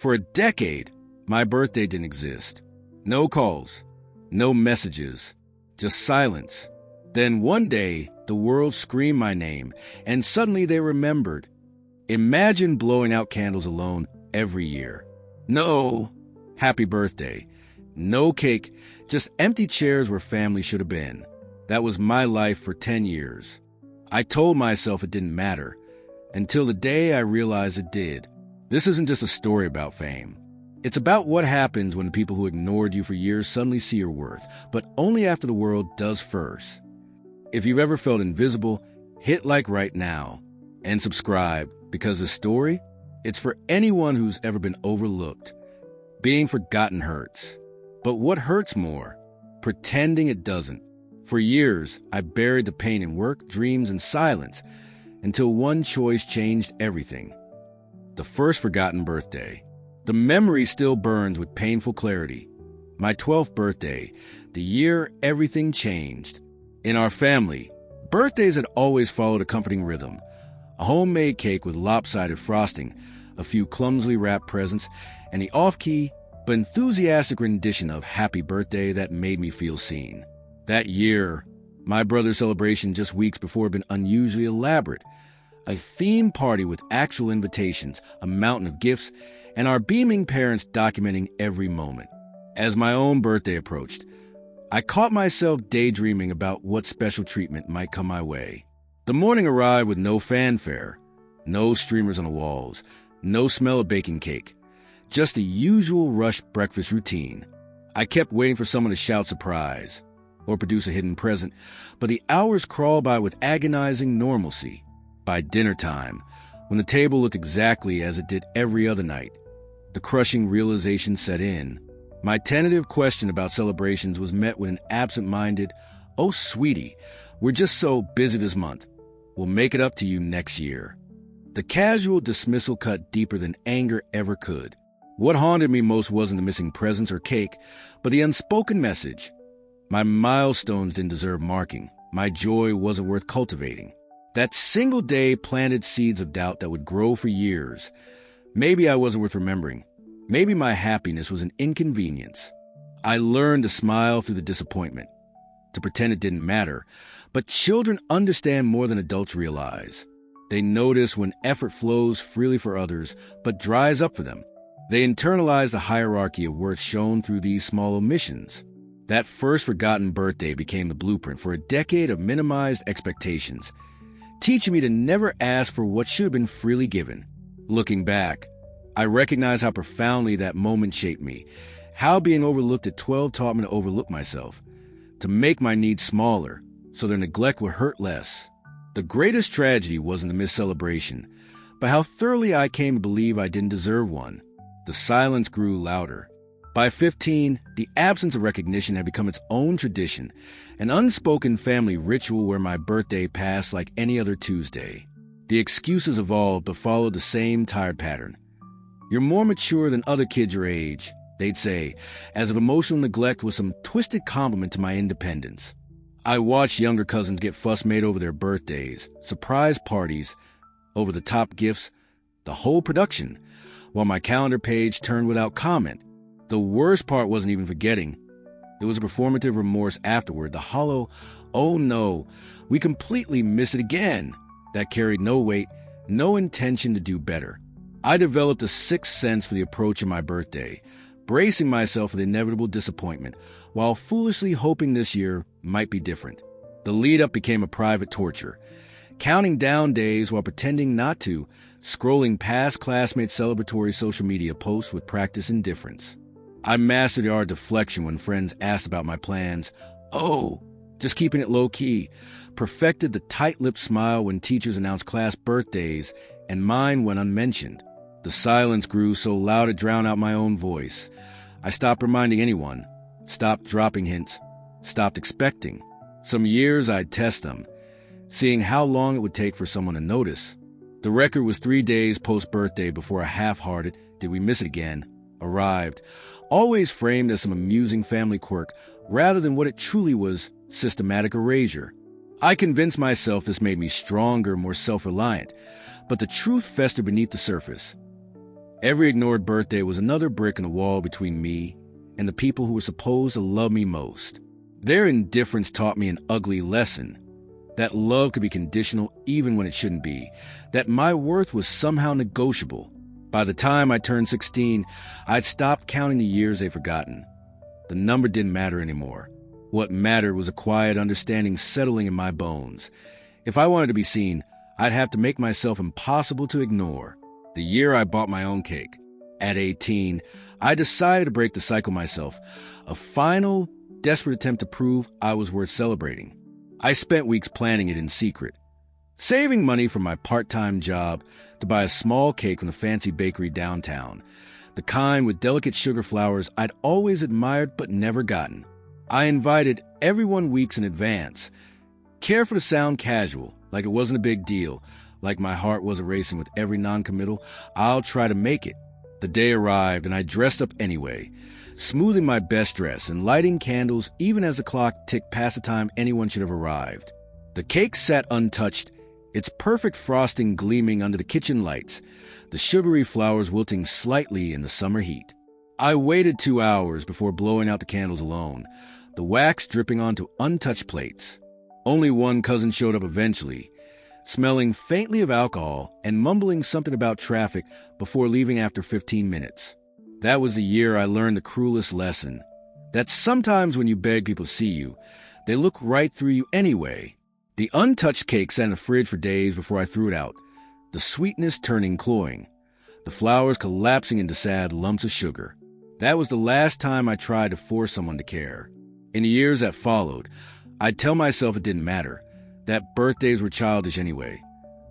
For a decade, my birthday didn't exist. No calls, no messages, just silence. Then one day, the world screamed my name, and suddenly they remembered. Imagine blowing out candles alone every year. No happy birthday, no cake, just empty chairs where family should have been. That was my life for 10 years. I told myself it didn't matter, until the day I realized it did. This isn't just a story about fame. It's about what happens when the people who ignored you for years suddenly see your worth, but only after the world does first. If you've ever felt invisible, hit like right now and subscribe, because this story, it's for anyone who's ever been overlooked. Being forgotten hurts. But what hurts more? Pretending it doesn't. For years, I buried the pain in work, dreams, and silence, until one choice changed everything. The first forgotten birthday. The memory still burns with painful clarity. My 12th birthday, the year everything changed. In our family, birthdays had always followed a comforting rhythm. A homemade cake with lopsided frosting, a few clumsily wrapped presents, and the off-key but enthusiastic rendition of Happy Birthday that made me feel seen. That year, my brother's celebration just weeks before had been unusually elaborate. A theme party with actual invitations, a mountain of gifts, and our beaming parents documenting every moment. As my own birthday approached, I caught myself daydreaming about what special treatment might come my way. The morning arrived with no fanfare, no streamers on the walls, no smell of baking cake, just the usual rushed breakfast routine. I kept waiting for someone to shout surprise or produce a hidden present, but the hours crawled by with agonizing normalcy. By dinner time, when the table looked exactly as it did every other night, the crushing realization set in. My tentative question about celebrations was met with an absent-minded, "Oh, sweetie, we're just so busy this month. We'll make it up to you next year." The casual dismissal cut deeper than anger ever could. What haunted me most wasn't the missing presents or cake, but the unspoken message. My milestones didn't deserve marking. My joy wasn't worth cultivating. That single day planted seeds of doubt that would grow for years. Maybe I wasn't worth remembering. Maybe my happiness was an inconvenience. I learned to smile through the disappointment, to pretend it didn't matter. But children understand more than adults realize. They notice when effort flows freely for others, but dries up for them. They internalize the hierarchy of worth shown through these small omissions. That first forgotten birthday became the blueprint for a decade of minimized expectations, teaching me to never ask for what should have been freely given. Looking back, I recognize how profoundly that moment shaped me, how being overlooked at 12 taught me to overlook myself, to make my needs smaller so their neglect would hurt less. The greatest tragedy wasn't the missed celebration, but how thoroughly I came to believe I didn't deserve one. The silence grew louder. By 15, the absence of recognition had become its own tradition, an unspoken family ritual where my birthday passed like any other Tuesday. The excuses evolved but followed the same tired pattern. "You're more mature than other kids your age," they'd say, as if emotional neglect was some twisted compliment to my independence. I watched younger cousins get fuss made over their birthdays, surprise parties, over-the-top gifts, the whole production, while my calendar page turned without comment. The worst part wasn't even forgetting. It was a performative remorse afterward, the hollow, "Oh no, we completely missed it again," that carried no weight, no intention to do better. I developed a sixth sense for the approach of my birthday, bracing myself for the inevitable disappointment, while foolishly hoping this year might be different. The lead-up became a private torture, counting down days while pretending not to, scrolling past classmates' celebratory social media posts with practiced indifference. I mastered the art of deflection when friends asked about my plans. "Oh, just keeping it low-key." Perfected the tight-lipped smile when teachers announced class birthdays, and mine went unmentioned. The silence grew so loud it drowned out my own voice. I stopped reminding anyone, stopped dropping hints, stopped expecting. Some years I'd test them, seeing how long it would take for someone to notice. The record was 3 days post-birthday before a half-hearted "Did we miss it again?" arrived, always framed as some amusing family quirk rather than what it truly was, systematic erasure. I convinced myself this made me stronger, more self-reliant, but the truth festered beneath the surface. Every ignored birthday was another brick in the wall between me and the people who were supposed to love me most. Their indifference taught me an ugly lesson. That love could be conditional even when it shouldn't be. That my worth was somehow negotiable. By the time I turned 16, I'd stopped counting the years they'd forgotten. The number didn't matter anymore. What mattered was a quiet understanding settling in my bones. If I wanted to be seen, I'd have to make myself impossible to ignore. The year I bought my own cake. At 18, I decided to break the cycle myself. A final, desperate attempt to prove I was worth celebrating. I spent weeks planning it in secret, saving money from my part-time job to buy a small cake from a fancy bakery downtown, the kind with delicate sugar flowers I'd always admired but never gotten. I invited everyone weeks in advance, careful to sound casual, like it wasn't a big deal, like my heart wasn't racing with every non-committal. I'll try to make it. The day arrived, and I dressed up anyway, smoothing my best dress and lighting candles even as the clock ticked past the time anyone should have arrived. The cake sat untouched, its perfect frosting gleaming under the kitchen lights, the sugary flowers wilting slightly in the summer heat. I waited 2 hours before blowing out the candles alone, the wax dripping onto untouched plates. Only one cousin showed up eventually, smelling faintly of alcohol and mumbling something about traffic before leaving after 15 minutes. That was the year I learned the cruelest lesson, that sometimes when you beg people to see you, they look right through you anyway. The untouched cake sat in the fridge for days before I threw it out, the sweetness turning cloying, the flowers collapsing into sad lumps of sugar. That was the last time I tried to force someone to care. In the years that followed, I'd tell myself it didn't matter, that birthdays were childish anyway.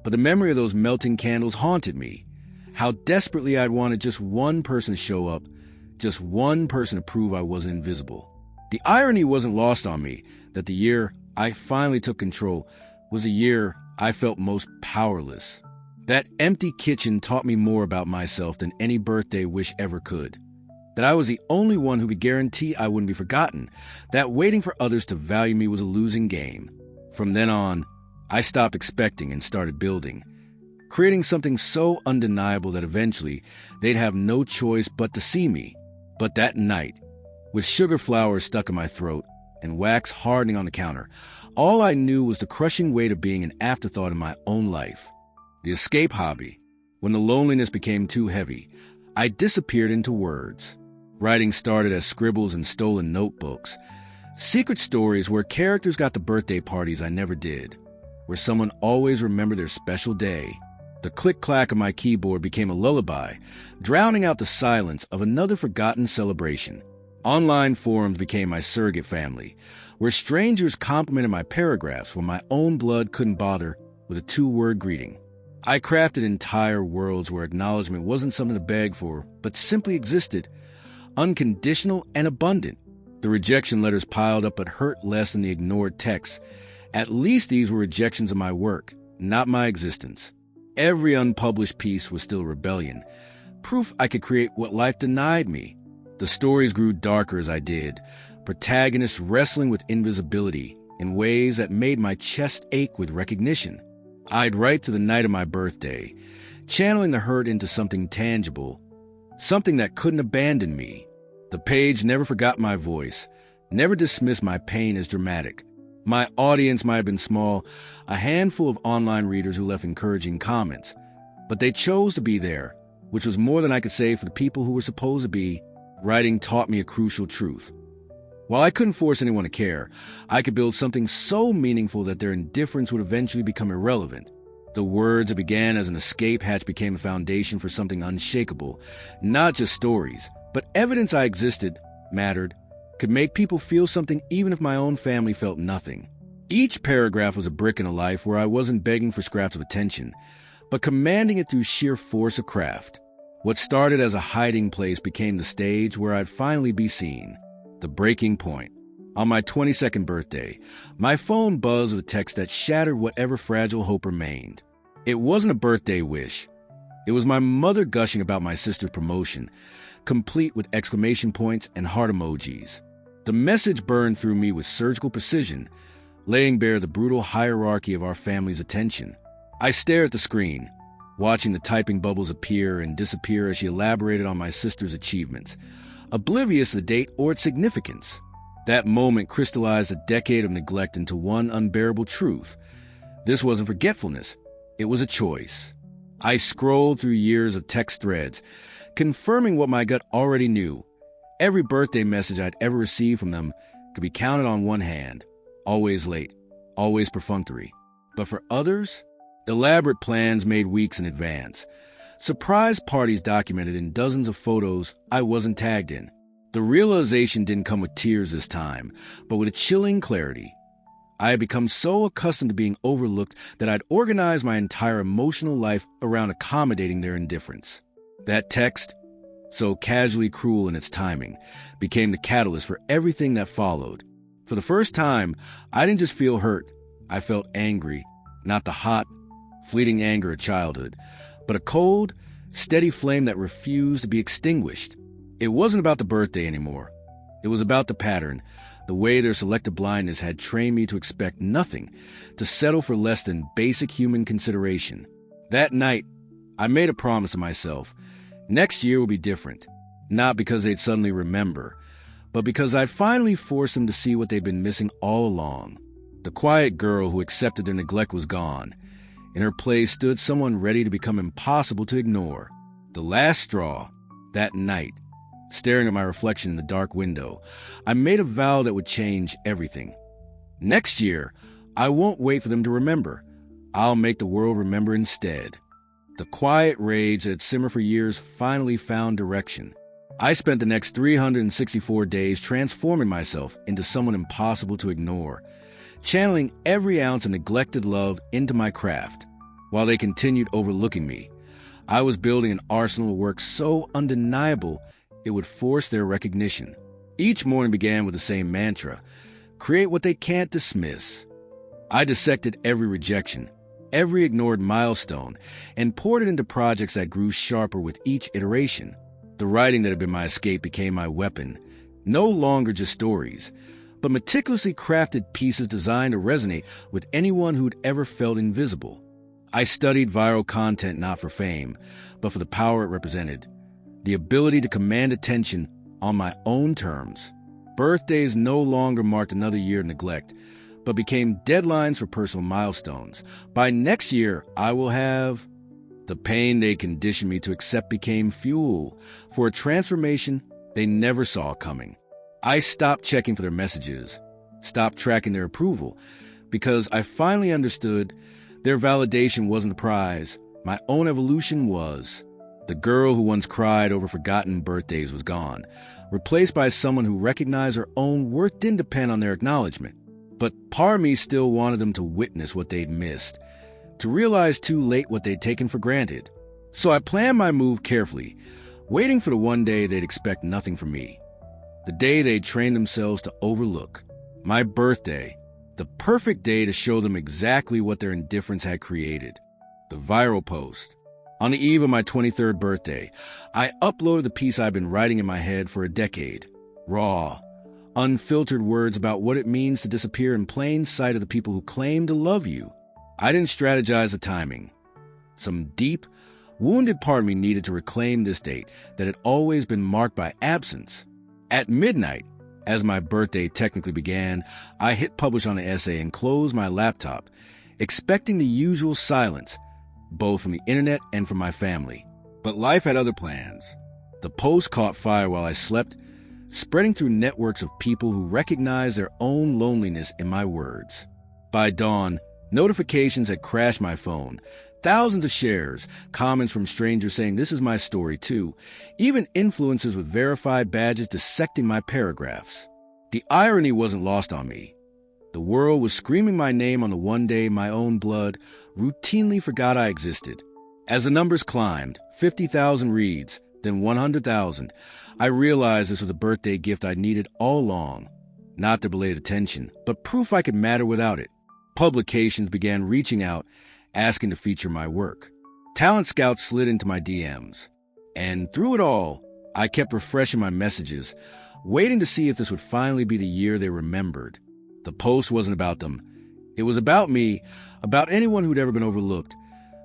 But the memory of those melting candles haunted me. How desperately I'd wanted just one person to show up, just one person to prove I wasn't invisible. The irony wasn't lost on me that the year I finally took control was the year I felt most powerless. That empty kitchen taught me more about myself than any birthday wish ever could. That I was the only one who could guarantee I wouldn't be forgotten. That waiting for others to value me was a losing game. From then on, I stopped expecting and started building, creating something so undeniable that eventually they'd have no choice but to see me. But that night, with sugar flowers stuck in my throat and wax hardening on the counter, all I knew was the crushing weight of being an afterthought in my own life. The escape hobby. When the loneliness became too heavy, I disappeared into words. Writing started as scribbles and stolen notebooks. Secret stories where characters got the birthday parties I never did, where someone always remembered their special day. The click-clack of my keyboard became a lullaby, drowning out the silence of another forgotten celebration. Online forums became my surrogate family, where strangers complimented my paragraphs when my own blood couldn't bother with a 2-word greeting. I crafted entire worlds where acknowledgement wasn't something to beg for, but simply existed, unconditional and abundant. The rejection letters piled up but hurt less than the ignored texts. At least these were rejections of my work, not my existence. Every unpublished piece was still a rebellion, proof I could create what life denied me. The stories grew darker as I did, protagonists wrestling with invisibility in ways that made my chest ache with recognition. I'd write to the night of my birthday, channeling the hurt into something tangible, something that couldn't abandon me. The page never forgot my voice, never dismissed my pain as dramatic. My audience might have been small, a handful of online readers who left encouraging comments, but they chose to be there, which was more than I could say for the people who were supposed to be. Writing taught me a crucial truth. While I couldn't force anyone to care, I could build something so meaningful that their indifference would eventually become irrelevant. The words that began as an escape hatch became a foundation for something unshakable, not just stories, but evidence I existed, mattered, could make people feel something even if my own family felt nothing. Each paragraph was a brick in a life where I wasn't begging for scraps of attention, but commanding it through sheer force of craft. What started as a hiding place became the stage where I'd finally be seen. The breaking point. On my 22nd birthday, my phone buzzed with a text that shattered whatever fragile hope remained. It wasn't a birthday wish. It was my mother gushing about my sister's promotion, complete with exclamation points and heart emojis. The message burned through me with surgical precision, laying bare the brutal hierarchy of our family's attention. I stared at the screen, watching the typing bubbles appear and disappear as she elaborated on my sister's achievements, oblivious to the date or its significance. That moment crystallized a decade of neglect into one unbearable truth. This wasn't forgetfulness. It was a choice. I scrolled through years of text threads, confirming what my gut already knew. Every birthday message I'd ever received from them could be counted on one hand. Always late, always perfunctory. But for others, elaborate plans made weeks in advance. Surprise parties documented in dozens of photos I wasn't tagged in. The realization didn't come with tears this time, but with a chilling clarity. I had become so accustomed to being overlooked that I'd organized my entire emotional life around accommodating their indifference. That text, so casually cruel in its timing, became the catalyst for everything that followed. For the first time, I didn't just feel hurt. I felt angry, not the hot, fleeting anger of childhood, but a cold, steady flame that refused to be extinguished. It wasn't about the birthday anymore. It was about the pattern, the way their selective blindness had trained me to expect nothing, to settle for less than basic human consideration. That night, I made a promise to myself. Next year will be different, not because they'd suddenly remember, but because I'd finally forced them to see what they'd been missing all along. The quiet girl who accepted their neglect was gone. In her place stood someone ready to become impossible to ignore. The last straw, that night, staring at my reflection in the dark window, I made a vow that would change everything. Next year, I won't wait for them to remember. I'll make the world remember instead. The quiet rage that had simmered for years finally found direction. I spent the next 364 days transforming myself into someone impossible to ignore, channeling every ounce of neglected love into my craft. While they continued overlooking me, I was building an arsenal of work so undeniable it would force their recognition. Each morning began with the same mantra: create what they can't dismiss. I dissected every rejection, every ignored milestone, and poured it into projects that grew sharper with each iteration. The writing that had been my escape became my weapon, no longer just stories, but meticulously crafted pieces designed to resonate with anyone who'd ever felt invisible. I studied viral content not for fame, but for the power it represented. The ability to command attention on my own terms. Birthdays no longer marked another year of neglect, but became deadlines for personal milestones. By next year, I will have... The pain they conditioned me to accept became fuel for a transformation they never saw coming. I stopped checking for their messages, stopped tracking their approval, because I finally understood their validation wasn't the prize. My own evolution was. The girl who once cried over forgotten birthdays was gone, replaced by someone who recognized her own worth didn't depend on their acknowledgement. But part of me still wanted them to witness what they'd missed, to realize too late what they'd taken for granted. So I planned my move carefully, waiting for the one day they'd expect nothing from me. The day they'd trained themselves to overlook. My birthday, the perfect day to show them exactly what their indifference had created. The viral post. On the eve of my 23rd birthday, I uploaded the piece I'd been writing in my head for a decade. Raw, unfiltered words about what it means to disappear in plain sight of the people who claim to love you. I didn't strategize the timing. Some deep, wounded part of me needed to reclaim this date that had always been marked by absence. At midnight, as my birthday technically began, I hit publish on the essay and closed my laptop, expecting the usual silence, both from the internet and from my family. But life had other plans. The post caught fire while I slept, spreading through networks of people who recognized their own loneliness in my words. By dawn, notifications had crashed my phone. Thousands of shares, comments from strangers saying this is my story too, even influencers with verified badges dissecting my paragraphs. The irony wasn't lost on me. The world was screaming my name on the one day my own blood routinely forgot I existed. As the numbers climbed, 50,000 reads, then 100,000, I realized this was a birthday gift I needed all along. Not the belated attention, but proof I could matter without it. Publications began reaching out, asking to feature my work. Talent scouts slid into my DMs. And through it all, I kept refreshing my messages, waiting to see if this would finally be the year they remembered. The post wasn't about them. It was about me, about anyone who'd ever been overlooked,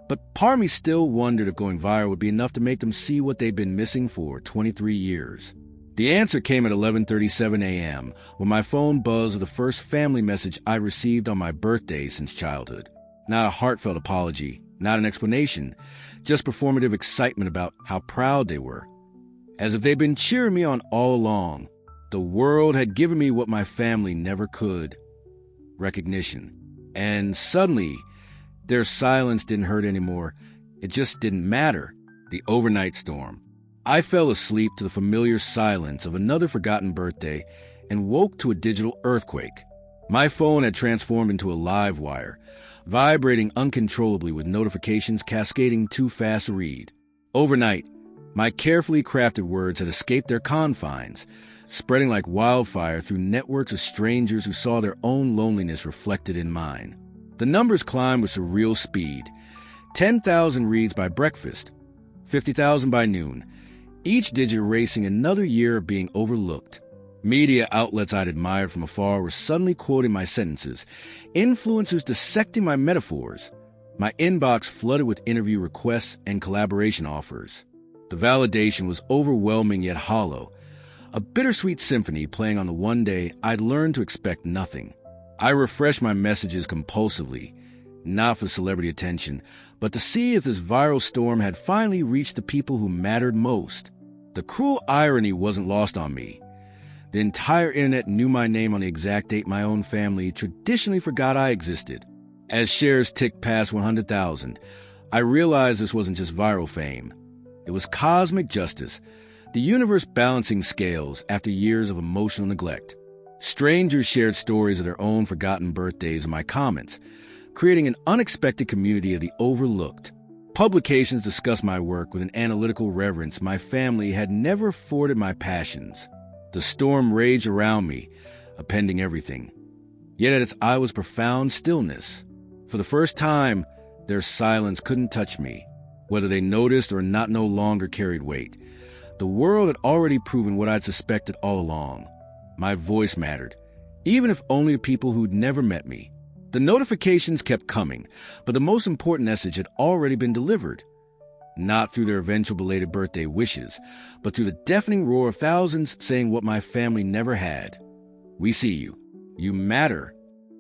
But part of me still wondered if going viral would be enough to make them see what they'd been missing for 23 years. The answer came at 11:37 a.m. when my phone buzzed with the first family message I received on my birthday since childhood. Not a heartfelt apology, not an explanation, just performative excitement about how proud they were. As if they'd been cheering me on all along. The world had given me what my family never could. Recognition. And suddenly, their silence didn't hurt anymore. It just didn't matter. The overnight storm. I fell asleep to the familiar silence of another forgotten birthday and woke to a digital earthquake. My phone had transformed into a live wire, vibrating uncontrollably with notifications cascading too fast to read. Overnight, my carefully crafted words had escaped their confines, spreading like wildfire through networks of strangers who saw their own loneliness reflected in mine. The numbers climbed with surreal speed. 10,000 reads by breakfast, 50,000 by noon, each digit erasing another year of being overlooked. Media outlets I'd admired from afar were suddenly quoting my sentences, influencers dissecting my metaphors. My inbox flooded with interview requests and collaboration offers. The validation was overwhelming yet hollow, a bittersweet symphony playing on the one day I'd learned to expect nothing. I refreshed my messages compulsively, not for celebrity attention, but to see if this viral storm had finally reached the people who mattered most. The cruel irony wasn't lost on me. The entire internet knew my name on the exact date my own family traditionally forgot I existed. As shares ticked past 100,000, I realized this wasn't just viral fame. It was cosmic justice, the universe balancing scales after years of emotional neglect. Strangers shared stories of their own forgotten birthdays in my comments, creating an unexpected community of the overlooked. Publications discussed my work with an analytical reverence my family had never afforded my passions. The storm raged around me, appending everything. Yet at its eye was profound stillness. For the first time, their silence couldn't touch me. Whether they noticed or not no longer carried weight. The world had already proven what I'd suspected all along. My voice mattered, even if only to people who'd never met me. The notifications kept coming, but the most important message had already been delivered. Not through their eventual belated birthday wishes, but through the deafening roar of thousands saying what my family never had. We see you. You matter.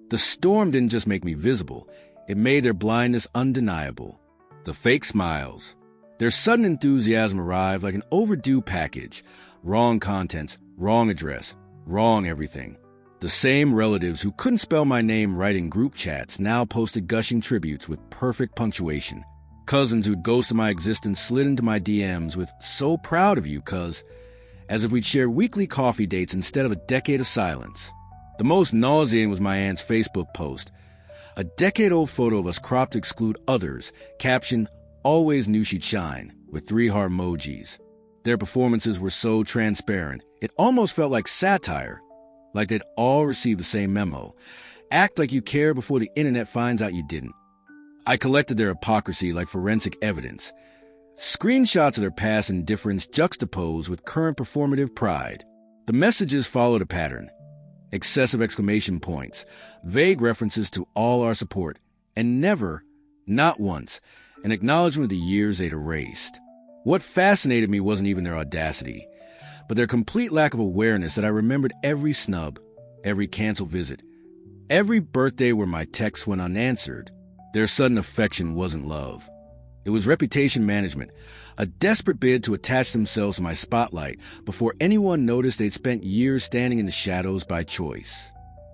The storm didn't just make me visible, it made their blindness undeniable. The fake smiles. Their sudden enthusiasm arrived like an overdue package. Wrong contents, wrong address, wrong everything. The same relatives who couldn't spell my name right in group chats now posted gushing tributes with perfect punctuation. Cousins who'd ghosted my existence slid into my DMs with "so proud of you, cuz," as if we'd share weekly coffee dates instead of a decade of silence. The most nauseating was my aunt's Facebook post. A decade-old photo of us cropped to exclude others, captioned, "Always knew she'd shine," with 3 heart emojis. Their performances were so transparent, it almost felt like satire, like they'd all received the same memo. Act like you care before the internet finds out you didn't. I collected their hypocrisy like forensic evidence. Screenshots of their past indifference juxtaposed with current performative pride. The messages followed a pattern. Excessive exclamation points, vague references to all our support, and never, not once, an acknowledgement of the years they'd erased. What fascinated me wasn't even their audacity, but their complete lack of awareness that I remembered every snub, every canceled visit, every birthday where my texts went unanswered. Their sudden affection wasn't love. It was reputation management, a desperate bid to attach themselves to my spotlight before anyone noticed they'd spent years standing in the shadows by choice.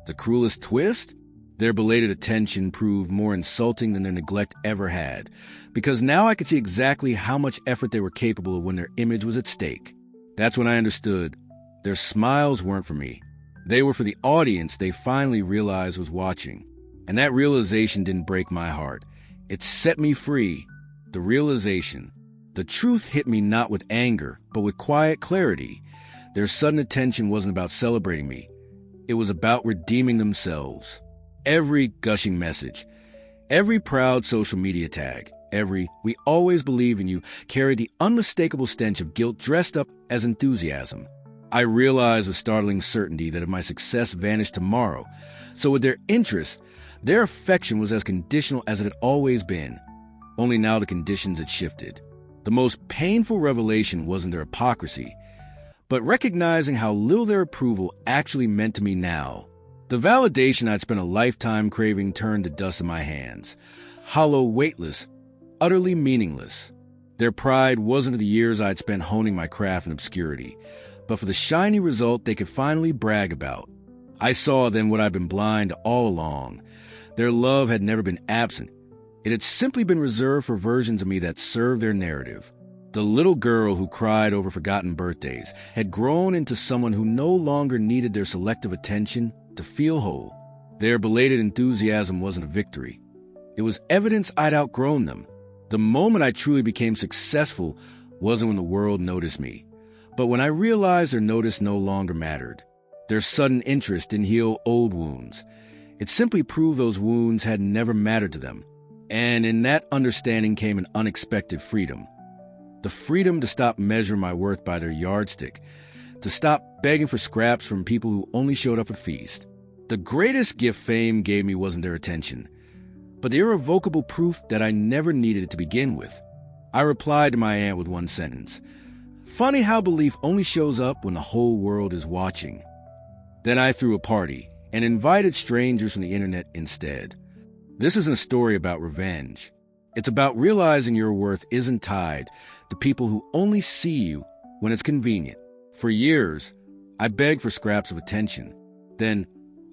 The cruelest twist? Their belated attention proved more insulting than their neglect ever had, because now I could see exactly how much effort they were capable of when their image was at stake. That's when I understood. Their smiles weren't for me. They were for the audience they finally realized was watching. And that realization didn't break my heart. It set me free. The realization. The truth hit me not with anger, but with quiet clarity. Their sudden attention wasn't about celebrating me. It was about redeeming themselves. Every gushing message, every proud social media tag, every "we always believe in you" carried the unmistakable stench of guilt dressed up as enthusiasm. I realized with startling certainty that if my success vanished tomorrow, so with their interest, their affection was as conditional as it had always been. only now the conditions had shifted. The most painful revelation wasn't their hypocrisy, but recognizing how little their approval actually meant to me now. The validation I'd spent a lifetime craving turned to dust in my hands, hollow, weightless, utterly meaningless. Their pride wasn't in the years I'd spent honing my craft in obscurity, but for the shiny result they could finally brag about. I saw then what I'd been blind to all along. Their love had never been absent. It had simply been reserved for versions of me that served their narrative. The little girl who cried over forgotten birthdays had grown into someone who no longer needed their selective attention to feel whole. Their belated enthusiasm wasn't a victory. It was evidence I'd outgrown them. The moment I truly became successful wasn't when the world noticed me, but when I realized their notice no longer mattered. Their sudden interest didn't heal old wounds. It simply proved those wounds had never mattered to them. And in that understanding came an unexpected freedom. The freedom to stop measuring my worth by their yardstick, to stop begging for scraps from people who only showed up at feast. The greatest gift fame gave me wasn't their attention, but the irrevocable proof that I never needed it to begin with. I replied to my aunt with one sentence. Funny how belief only shows up when the whole world is watching. Then I threw a party and invited strangers from the internet instead. This isn't a story about revenge. It's about realizing your worth isn't tied to people who only see you when it's convenient. For years, I begged for scraps of attention. Then,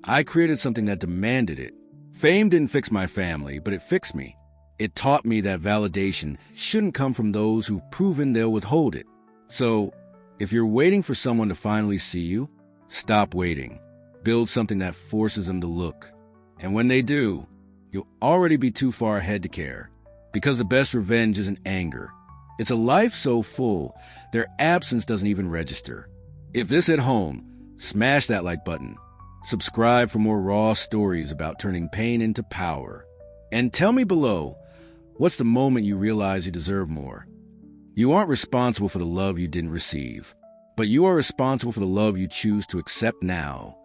I created something that demanded it. Fame didn't fix my family, but it fixed me. It taught me that validation shouldn't come from those who've proven they'll withhold it. So, if you're waiting for someone to finally see you, stop waiting. Build something that forces them to look. And when they do, you'll already be too far ahead to care. Because the best revenge isn't anger. It's a life so full, their absence doesn't even register. If this hit home, smash that like button. Subscribe for more raw stories about turning pain into power. And tell me below, what's the moment you realize you deserve more? You aren't responsible for the love you didn't receive, but you are responsible for the love you choose to accept now.